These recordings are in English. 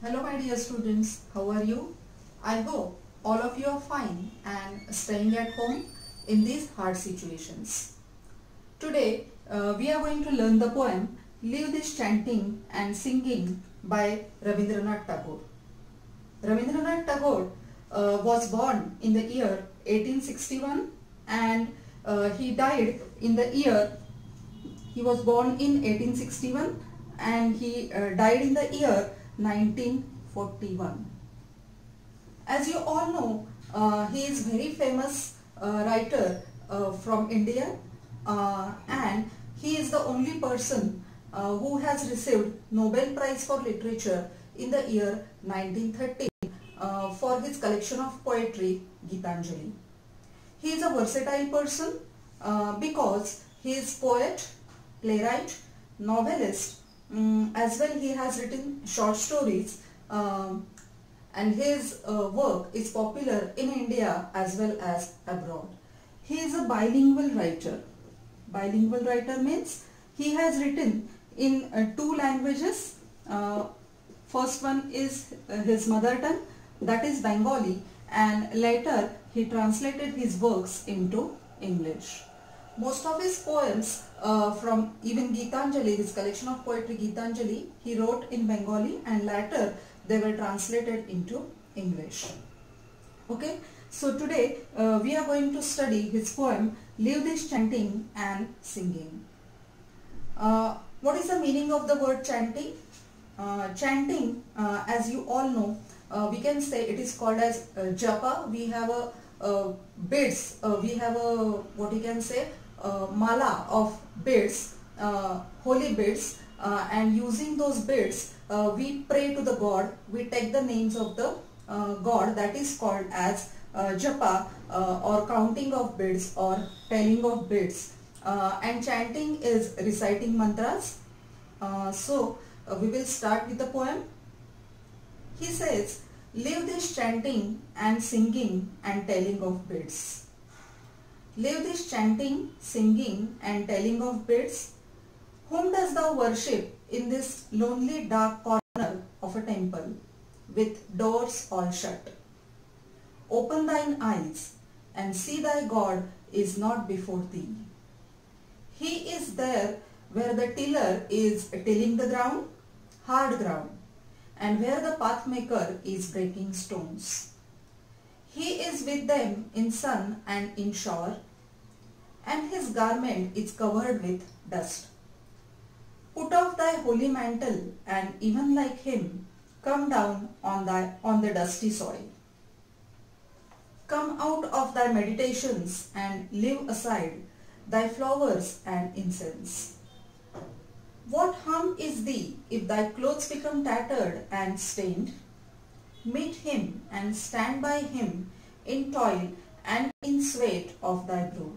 Hello my dear students, how are you? I hope all of you are fine and staying at home in these hard situations. Today we are going to learn the poem Leave This Chanting and Singing by Rabindranath Tagore. Rabindranath Tagore was born in the year 1861 and he died in the year, he was born in 1861 and he died in the year 1941. As you all know, he is very famous writer from India and he is the only person who has received Nobel Prize for Literature in the year 1913 for his collection of poetry Gitanjali. He is a versatile person because he is poet, playwright, novelist, as well he has written short stories and his work is popular in India as well as abroad. He is a bilingual writer. Bilingual writer means he has written in two languages. First one is his mother tongue, that is Bengali, and later he translated his works into English. Most of his poems from even Gitanjali, his collection of poetry Gitanjali, he wrote in Bengali and later they were translated into English. Okay, so today we are going to study his poem Leave This Chanting and Singing. What is the meaning of the word chanting? Chanting, as you all know, we can say it is called as japa. We have a beads, we have a what you can say mala of beads, holy beads, and using those beads we pray to the God. We take the names of the God, that is called as japa or counting of beads or telling of beads, and chanting is reciting mantras. So we will start with the poem. He says, leave this chanting and singing and telling of beads. Leave this chanting, singing and telling of beads. Whom dost thou worship in this lonely dark corner of a temple with doors all shut? Open thine eyes and see thy God is not before thee. He is there where the tiller is tilling the ground, hard ground, and where the pathmaker is breaking stones. He is with them in sun and in shower, and his garment is covered with dust. Put off thy holy mantle, and even like him, come down on the dusty soil. Come out of thy meditations and leave aside thy flowers and incense. What harm is thee if thy clothes become tattered and stained? Meet him and stand by him in toil and in sweat of thy brow.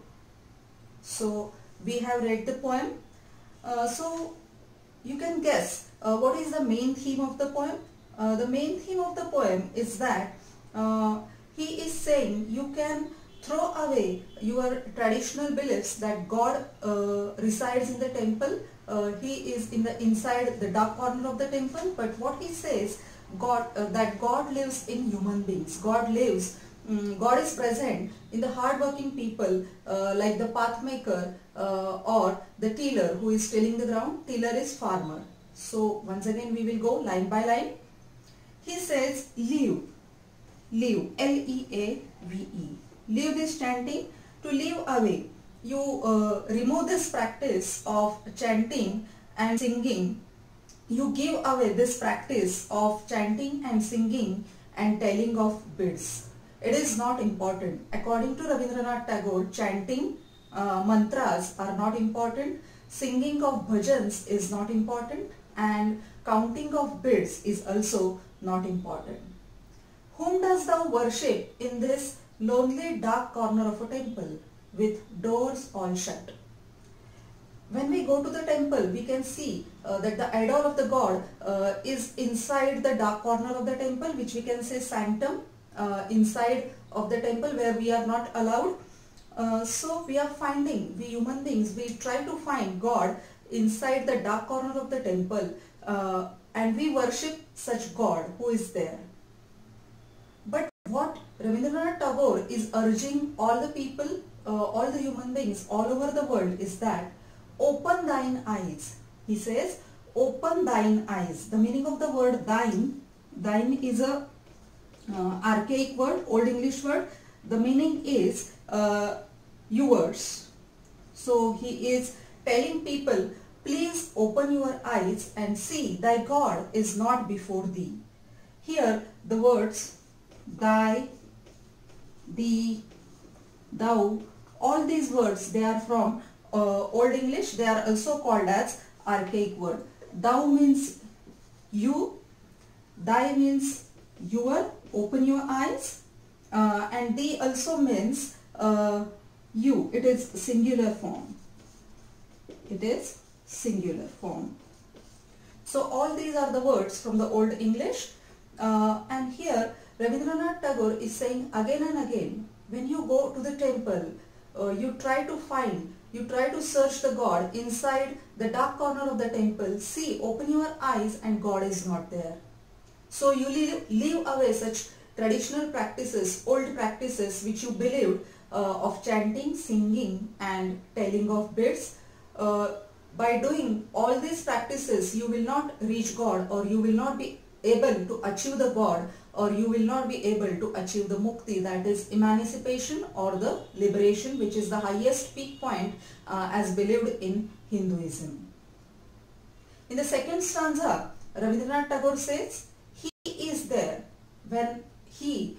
So we have read the poem. So you can guess what is the main theme of the poem. The main theme of the poem is that he is saying you can throw away your traditional beliefs that God resides in the temple. He is inside the dark corner of the temple, but what he says, that God lives in human beings. God is present in the hard-working people like the pathmaker or the tiller who is tilling the ground. Tiller is farmer. So once again we will go line by line. He says leave, L-E-A-V-E. Leave this chanting, to leave away. You remove this practice of chanting and singing. You give away this practice of chanting and singing and telling of beads. It is not important. According to Rabindranath Tagore, chanting mantras are not important, singing of bhajans is not important, and counting of beads is also not important. Whom dost thou worship in this lonely dark corner of a temple with doors all shut? When we go to the temple, we can see that the idol of the god is inside the dark corner of the temple, which we can say sanctum, inside of the temple where we are not allowed. So we are finding, we human beings, we try to find God inside the dark corner of the temple and we worship such God who is there. But what Rabindranath Tagore is urging all the people, all the human beings all over the world is that open thine eyes. He says, open thine eyes. The meaning of the word thine is a archaic word, old English word. The meaning is yours. So he is telling people, please open your eyes and see thy God is not before thee. Here the words thy, thee, thou, all these words, they are from Old English. They are also called as archaic word. Thou means you, thy means your, open your eyes, and thee also means you. It is singular form. It is singular form. So all these are the words from the Old English, and here Rabindranath Tagore is saying again and again, when you go to the temple, you try to search the God inside the dark corner of the temple. See, open your eyes and God is not there. So you leave away such traditional practices, old practices which you believed of chanting, singing and telling of beads. By doing all these practices, you will not reach God, or you will not be able to achieve the God, or you will not be able to achieve the mukti, that is emancipation or the liberation, which is the highest peak point as believed in Hinduism. In the second stanza, Rabindranath Tagore says, he is there. When he,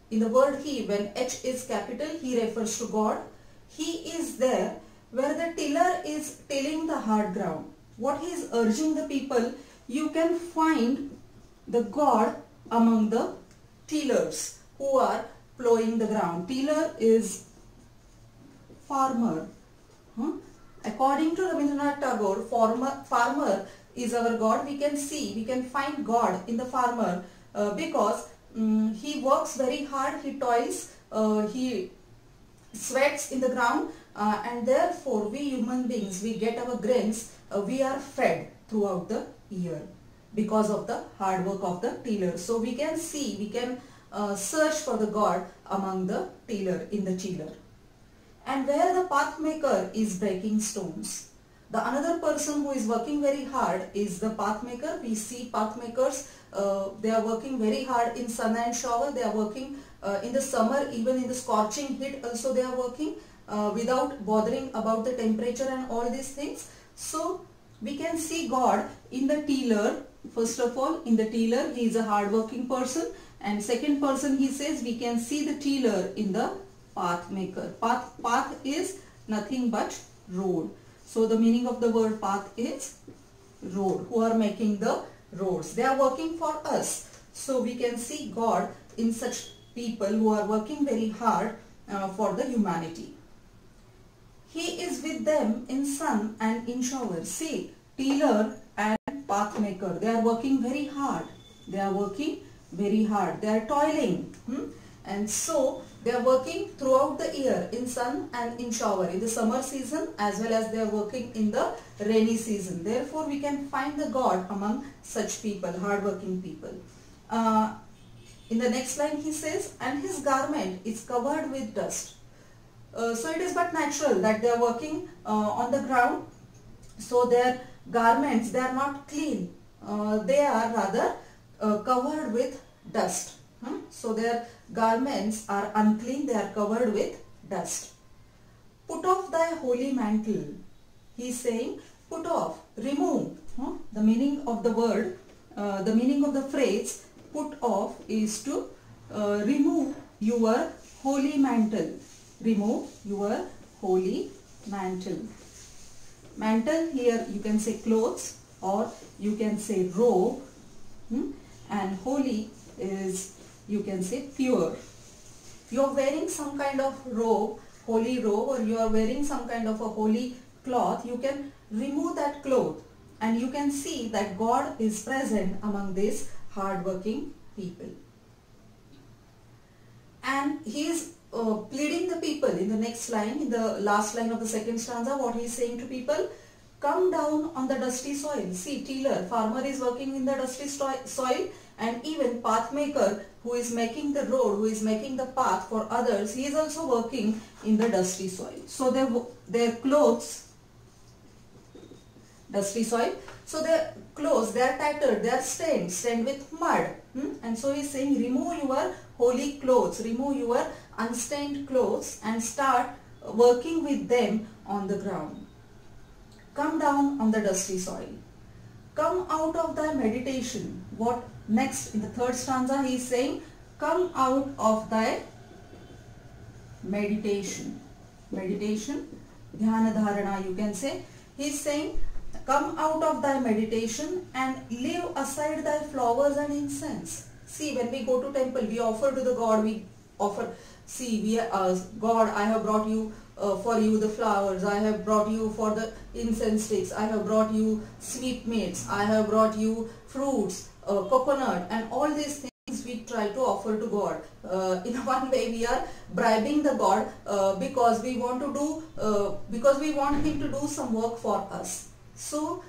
in the word he, when H is capital, he refers to God. He is there where the tiller is tilling the hard ground. What he is urging the people, you can find the God among the tillers who are plowing the ground. Tiller is farmer. According to Rabindranath Tagore, farmer is our God. We can find God in the farmer because he works very hard, he toils, he sweats in the ground, and therefore we human beings, we get our grains, we are fed throughout the year because of the hard work of the tiller. So we can search for the God among the tiller, in the tiller. And where the path maker is breaking stones. The another person who is working very hard is the path maker. We see path makers, they are working very hard in sun and shower. They are working in the summer, even in the scorching heat also they are working without bothering about the temperature and all these things. So we can see God in the tiller. First of all, in the tiller, he is a hard working person, and second person, he says we can see the tiller in the path maker. Path is nothing but road. So the meaning of the word path is road, who are making the roads. They are working for us. So we can see God in such people who are working very hard for the humanity. He is with them in sun and in shower. See, tiller and path maker, they are working very hard. They are working very hard. They are toiling. And so they are working throughout the year in sun and in shower, in the summer season as well as they are working in the rainy season. Therefore, we can find the God among such people, hard-working people. In the next line he says, and his garment is covered with dust. So it is but natural that they are working on the ground. So their garments, they are not clean. They are rather covered with dust. So their garments are unclean, they are covered with dust. Put off thy holy mantle. He is saying, put off, remove. The meaning of the word, the meaning of the phrase put off is to remove your holy mantle. Remove your holy mantle. Mantle, here you can say clothes or you can say robe, and holy is, you can say pure. If you are wearing some kind of robe, holy robe, or you are wearing some kind of a holy cloth, you can remove that cloth and you can see that God is present among these hard-working people. And he is pleading the people in the next line, in the last line of the second stanza. What he is saying to people, come down down on the dusty soil. See, tiller, farmer is working in the dusty soil, and even path maker who is making the road, who is making the path for others, he is also working in the dusty soil. So their clothes, dusty soil, so their clothes, they are tattered, they are stained with mud. And so he is saying, remove your holy clothes, remove your unstained clothes and start working with them on the ground. Come down on the dusty soil. Come out of thy meditation. What next in the third stanza he is saying, come out of thy meditation. Meditation, dhyana dharana you can say. He is saying, come out of thy meditation and leave aside thy flowers and incense. See, when we go to temple, we offer to the God, we offer, see, God, I have brought you for you the flowers, I have brought you for the incense sticks, I have brought you sweetmeats, I have brought you fruits, coconut, and all these things we try to offer to God. In one way we are bribing the God because we want to do, because we want Him to do some work for us. So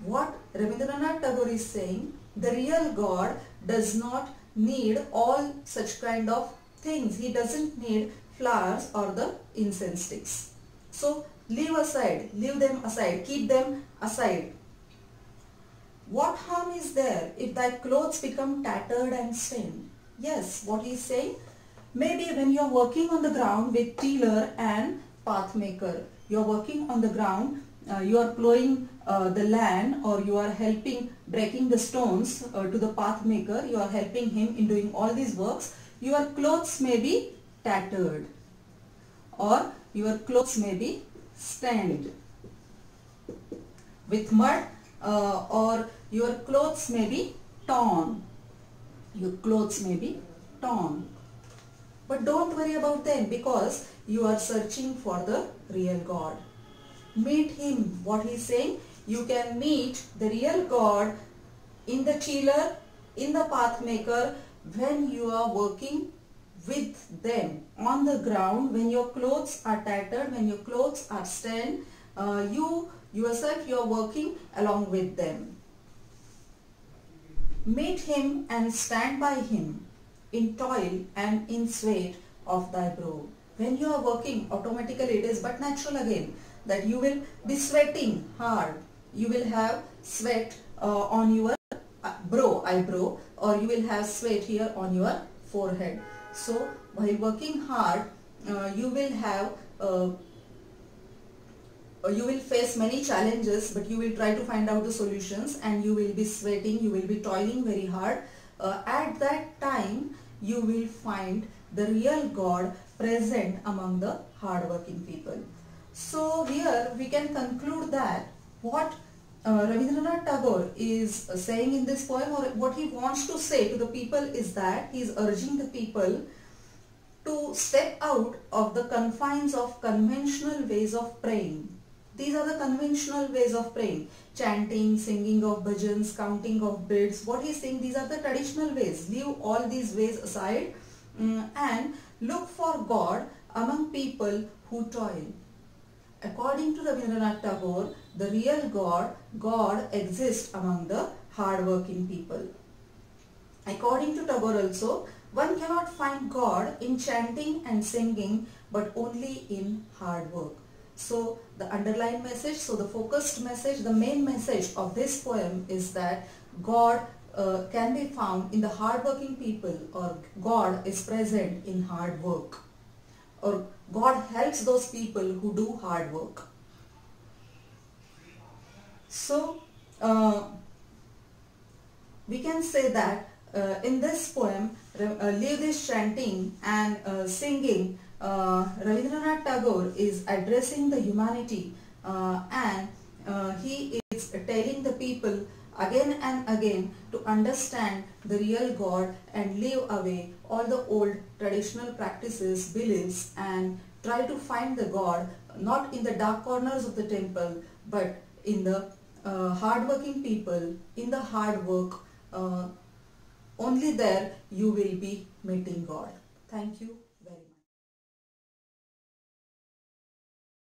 what Rabindranath Tagore is saying, the real God does not need all such kind of things. He doesn't need flowers or the incense sticks. So leave them aside, keep them aside. What harm is there if thy clothes become tattered and stained? Yes, what he is saying, maybe when you are working on the ground with tiller and path maker, you are working on the ground, you are plowing the land, or you are helping breaking the stones to the path maker, you are helping him in doing all these works. Your clothes may be tattered or your clothes may be stained with mud, or your clothes may be torn. Your clothes may be torn. But don't worry about them, because you are searching for the real God. Meet Him. What he is saying, you can meet the real God in the tiller, in the path maker, when you are working with them on the ground, when your clothes are tattered, when your clothes are stained, you are working along with them. Meet Him and stand by Him in toil and in sweat of thy brow. When you are working, automatically it is but natural again that you will be sweating hard. You will have sweat on your eyebrow, or you will have sweat here on your forehead. So while working hard, you will face many challenges, but you will try to find out the solutions, and you will be sweating, you will be toiling very hard. At that time, you will find the real God present among the hard-working people. So here we can conclude that what Rabindranath Tagore is saying in this poem, or what he wants to say to the people, is that he is urging the people to step out of the confines of conventional ways of praying. These are the conventional ways of praying. Chanting, singing of bhajans, counting of beads. What he is saying, these are the traditional ways. Leave all these ways aside and look for God among people who toil. According to Rabindranath Tagore, the real God exists among the hard-working people. According to Tagore also, one cannot find God in chanting and singing, but only in hard work. So the underlying message, so the focused message, the main message of this poem is that God can be found in the hard-working people, or God is present in hard work, or God helps those people who do hard work. So we can say that in this poem, leave this chanting and singing, Rabindranath Tagore is addressing the humanity, and he is telling the people again and again to understand the real God and leave away all the old traditional practices, beliefs, and try to find the God not in the dark corners of the temple, but in the hard-working people, in the hard work. Only there you will be meeting God. Thank you.